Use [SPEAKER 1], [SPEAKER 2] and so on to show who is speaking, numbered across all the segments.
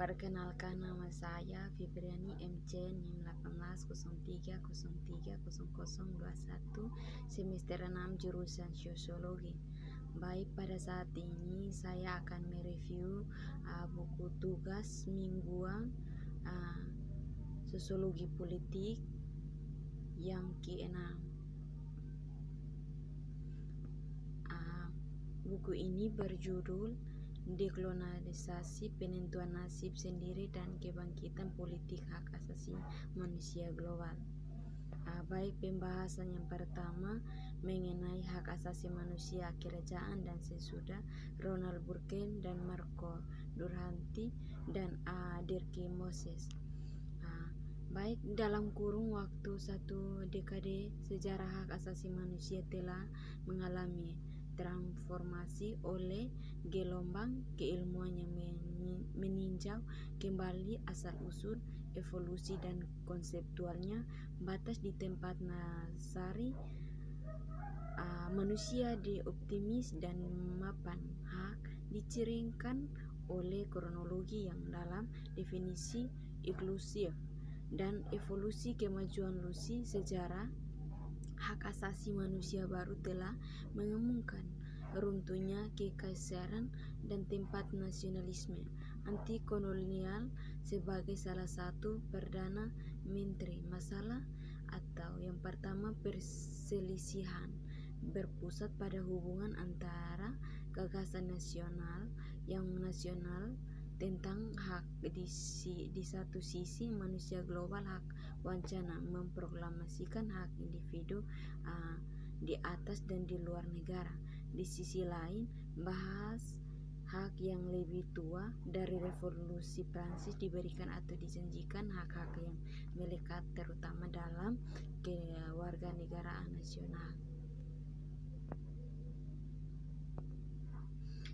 [SPEAKER 1] Perkenalkan, nama saya Fibriani MC NIM 1803030021 semester 6 jurusan Sosiologi. Baik, pada saat ini saya akan mereview buku tugas mingguan Sosiologi Politik yang ke-6. Buku ini berjudul Dekolonisasi, Penentuan Nasib Sendiri dan Kebangkitan Politik Hak Asasi Manusia Global. Baik, pembahasan yang pertama mengenai hak asasi manusia, kerajaan dan sesudah, Ronald Burke dan Marco Durhanty dan Dirk Moses. Baik, dalam kurun waktu 1 dekade, sejarah hak asasi manusia telah mengalami transformasi oleh gelombang keilmuan yang meninjau kembali asal-usul, evolusi dan konseptualnya, batas di tempat nasari manusia di optimis dan mapan hak dicirikan oleh kronologi yang dalam definisi inklusif dan evolusi kemajuan Lucy. Sejarah hak asasi manusia baru telah mengemukakan runtuhnya kekaisaran dan tempat nasionalisme anti-kolonial sebagai salah satu perdana menteri masalah atau yang pertama. Perselisihan berpusat pada hubungan antara gagasan nasional tentang hak di satu sisi, manusia global hak wacana memproklamasikan hak individu di atas dan di luar negara. Di sisi lain, bahas hak yang lebih tua dari revolusi Prancis diberikan atau dijanjikan hak-hak yang melekat terutama dalam kewarganegaraan nasional.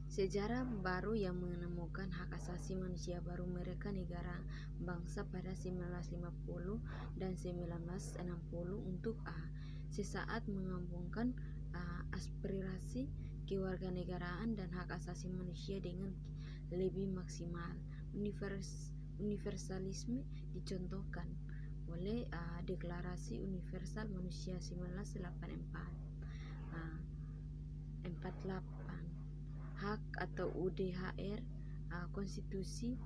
[SPEAKER 1] Sejarah baru yang menemukan hak asasi manusia baru mereka negara bangsa pada 1950 dan 1960 untuk sesaat menggabungkan aspirasi kewarganegaraan dan hak asasi manusia dengan lebih maksimal. Universalisme dicontohkan oleh Deklarasi Universal Manusia 1948. Hak atau UDHR, konstitusi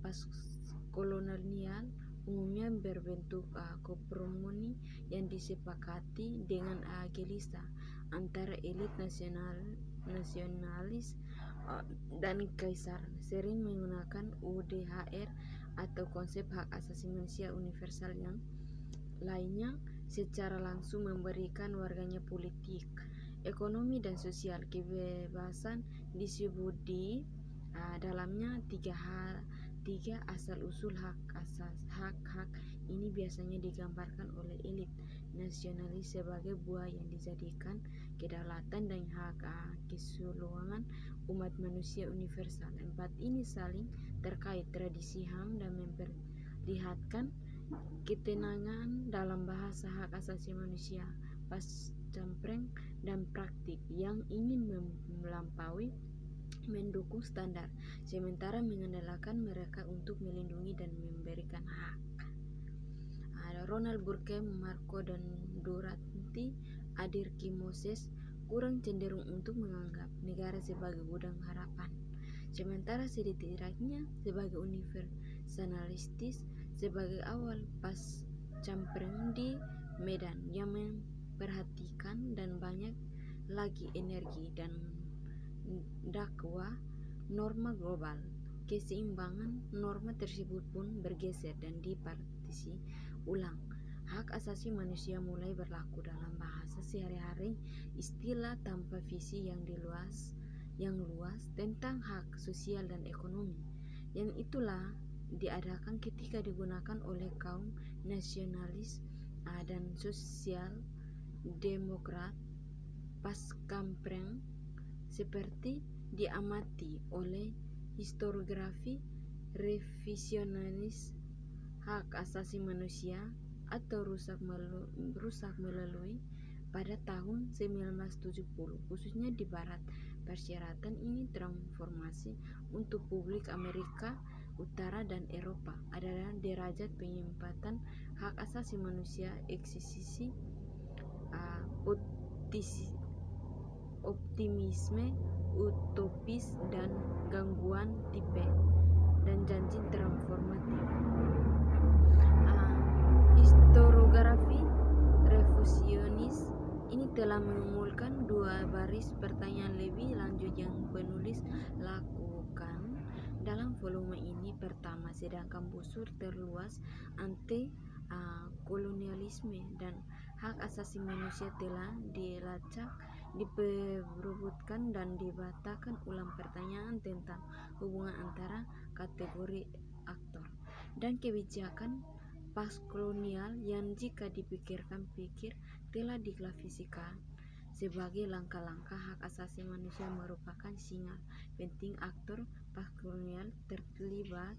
[SPEAKER 1] paskolonial umumnya berbentuk kompromi yang disepakati dengan gelisah antara elit nasionalis dan kaisar, sering menggunakan UDHR atau konsep hak asasi manusia universal yang lainnya secara langsung memberikan warganya politik, ekonomi dan sosial kebebasan. Disebut di dalamnya tiga asal-usul hak ini biasanya digambarkan oleh elit nasionalis sebagai buah yang dijadikan kedaulatan dan hak keseluruhan umat manusia universal. Empat ini saling terkait, tradisi HAM dan memperlihatkan ketenangan dalam bahasa hak asasi manusia, pascampreng dan praktik yang ingin melampaui mendukung standar, sementara mengandalkan mereka untuk melindungi dan memberikan hak. Ronald Burke, Marco dan Durhanty, Dirk Moses kurang cenderung untuk menganggap negara sebagai gudang harapan, sementara setidaknya sebagai universalistis sebagai awal pascampreng di Medan yang memperhatikan dan banyak lagi energi dan dakwah norma global. Keseimbangan norma tersebut pun bergeser dan dipartisi ulang. Hak asasi manusia mulai berlaku dalam bahasa sehari-hari, istilah tanpa visi yang luas tentang hak sosial dan ekonomi. Yang itulah diadakan ketika digunakan oleh kaum nasionalis dan sosial demokrat pascampreng, seperti diamati oleh historiografi revisionis hak asasi manusia atau rusak melalui pada tahun 1970, khususnya di Barat. Persyaratan ini transformasi untuk publik Amerika Utara dan Eropa adalah derajat penempatan hak asasi manusia eksistisi, optimisme utopis dan gangguan tipe dan janji transformatif. Historiografi revisionis ini telah mengumpulkan dua baris pertanyaan lebih lanjut yang penulis lakukan dalam volume ini. Pertama, sedangkan busur terluas anti kolonialisme dan hak asasi manusia telah dilacak, diperebutkan dan dibatalkan ulang pertanyaan tentang hubungan antara kategori aktor dan kebijakan postkolonial yang jika dipikir-pikir telah diklasifikasikan sebagai langkah-langkah hak asasi manusia merupakan sinyal penting aktor postkolonial terlibat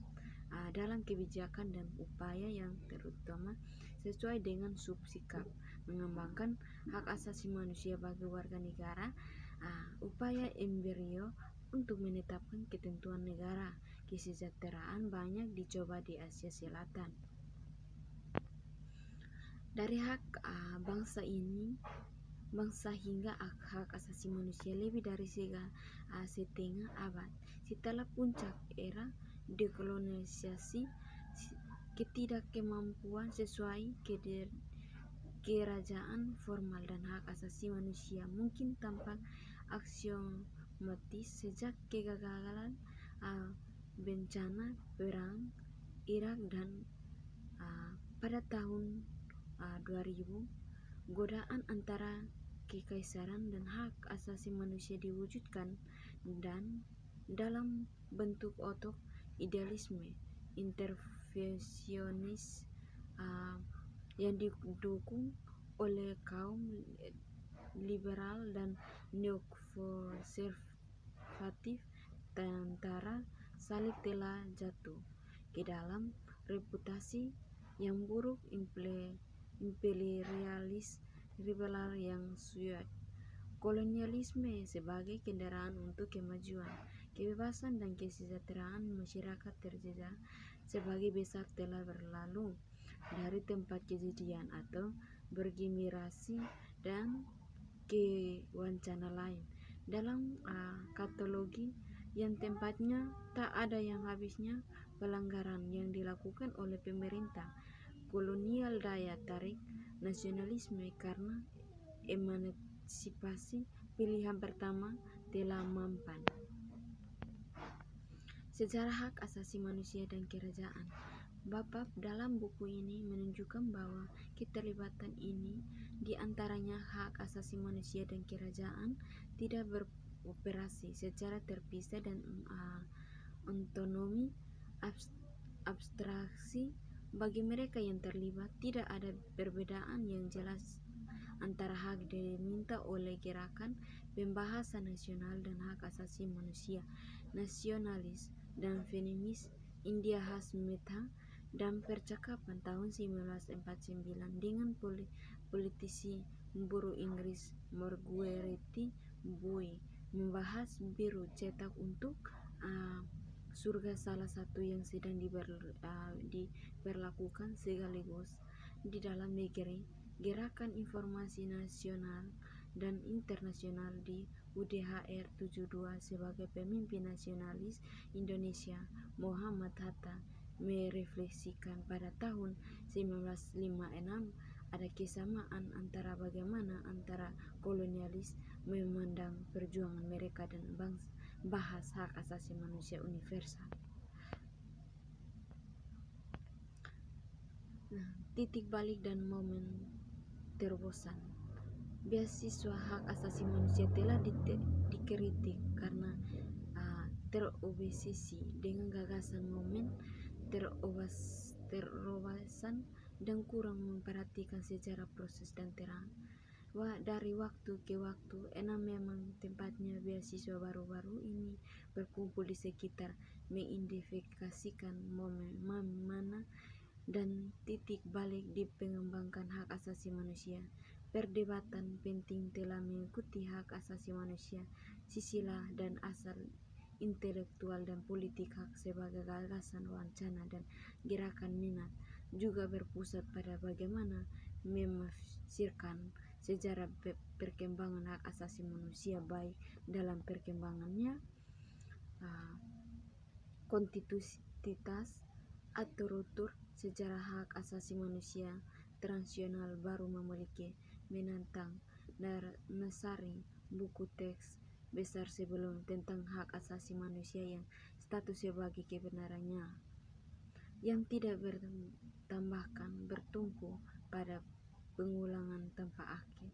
[SPEAKER 1] dalam kebijakan dan upaya yang terutama sesuai dengan sikap mengembangkan hak asasi manusia bagi warga negara. Upaya embrio untuk menetapkan ketentuan negara kesejahteraan banyak dicoba di Asia Selatan. Dari hak bangsa hingga hak asasi manusia lebih dari setengah abad setelah puncak era dekolonisasi, ketidakkemampuan sesuai kerajaan formal dan hak asasi manusia mungkin tampak aksiomatis sejak kegagalan bencana perang Irak dan pada tahun 2000 godaan antara kekaisaran dan hak asasi manusia diwujudkan dan dalam bentuk otok idealisme intervensionis yang didukung oleh kaum liberal dan neokonservatif. Tentara salib telah jatuh ke dalam reputasi yang buruk imperialis liberal yang suyat kolonialisme sebagai kendaraan untuk kemajuan, kebebasan dan kesejahteraan masyarakat terjejak sebagai besar telah berlalu dari tempat kejadian atau bergiliran dan ke wacana lain dalam katalogi yang tempatnya tak ada yang habisnya pelanggaran yang dilakukan oleh pemerintah kolonial, daya tarik nasionalisme karena emansipasi pilihan pertama telah mampan. Sejarah hak asasi manusia dan kerajaan. Bab dalam buku ini menunjukkan bahwa keterlibatan ini di antaranya hak asasi manusia dan kerajaan tidak beroperasi secara terpisah dan otonomi abstraksi. Bagi mereka yang terlibat, tidak ada perbedaan yang jelas antara hak diminta oleh gerakan pembahasan nasional dan hak asasi manusia nasionalis dan feminis India khas Mehta dan percakapan tahun 1949 dengan politisi buruh Inggris Margaret Bowie membahas biru cetak untuk surga, salah satu yang sedang diberlakukan sekaligus di dalam negeri gerakan informasi nasional dan internasional di UDHR 72 sebagai pemimpin nasionalis Indonesia Muhammad Hatta merefleksikan pada tahun 1956 ada kesamaan antara bagaimana antara kolonialis memandang perjuangan mereka dan bahas hak asasi manusia universal. Titik balik dan momen terobosan. Beasiswa hak asasi manusia telah dikritik karena terobsesi dengan gagasan momen terobosan dan kurang memperhatikan sejarah proses dan terang. Dari waktu ke waktu, memang tempatnya beasiswa baru-baru ini berkumpul di sekitar mengidentifikasikan momen mana dan titik balik di pengembangan hak asasi manusia. Perdebatan penting telah mengikuti hak asasi manusia, sisilah dan asal intelektual dan politik hak sebagai gagasan, wacana, dan gerakan minat juga berpusat pada bagaimana menafsirkan sejarah perkembangan hak asasi manusia, baik dalam perkembangannya konstitusitas atau rutur. Sejarah hak asasi manusia transnasional baru memiliki menantang Nasari buku teks besar sebelum tentang hak asasi manusia yang status sebagai kebenarannya yang tidak bertambahkan bertumpu pada pengulangan tanpa akhir,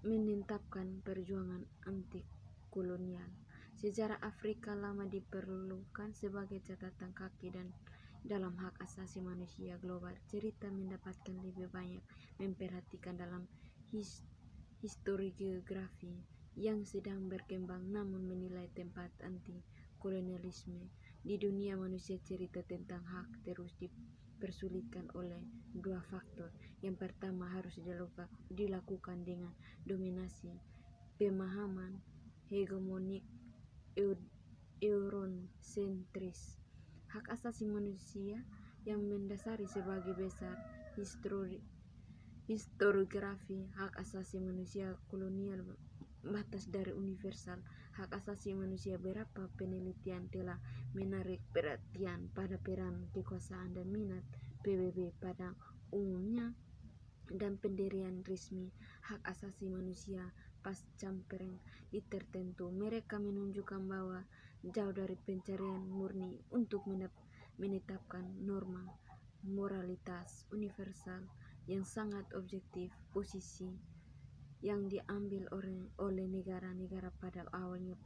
[SPEAKER 1] menetapkan perjuangan anti kolonial. Sejarah Afrika lama diperlukan sebagai catatan kaki dan dalam hak asasi manusia global. Cerita mendapatkan lebih banyak memperhatikan dalam historiografi yang sedang berkembang, namun menilai tempat anti kolonialisme di dunia manusia. Cerita tentang hak terus dipersulitkan oleh dua faktor. Yang pertama, harus dilakukan dengan dominasi pemahaman hegemonik eurosentris. Hak asasi manusia yang mendasari sebagai besar historiografi hak asasi manusia kolonial batas dari universal hak asasi manusia. Beberapa penelitian telah menarik perhatian pada peran kekuasaan dan minat PBB pada umumnya dan pendirian resmi hak asasi manusia pasca perang di tertentu. Mereka menunjukkan bahwa jauh dari pencarian murni untuk menetapkan norma moralitas universal yang sangat objektif, posisi yang diambil oleh negara-negara pada awalnya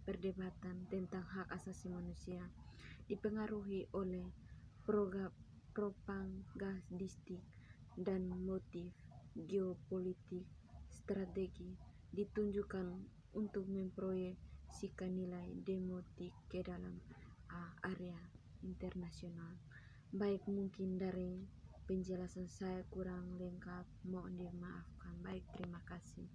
[SPEAKER 1] perdebatan tentang hak asasi manusia dipengaruhi oleh propagandistik dan motif geopolitik. Strategi ditunjukkan untuk memproyeksikan nilai demokratik ke dalam area internasional. Baik, mungkin dari penjelasan saya kurang lengkap, mohon dimaafkan. Baik, terima kasih.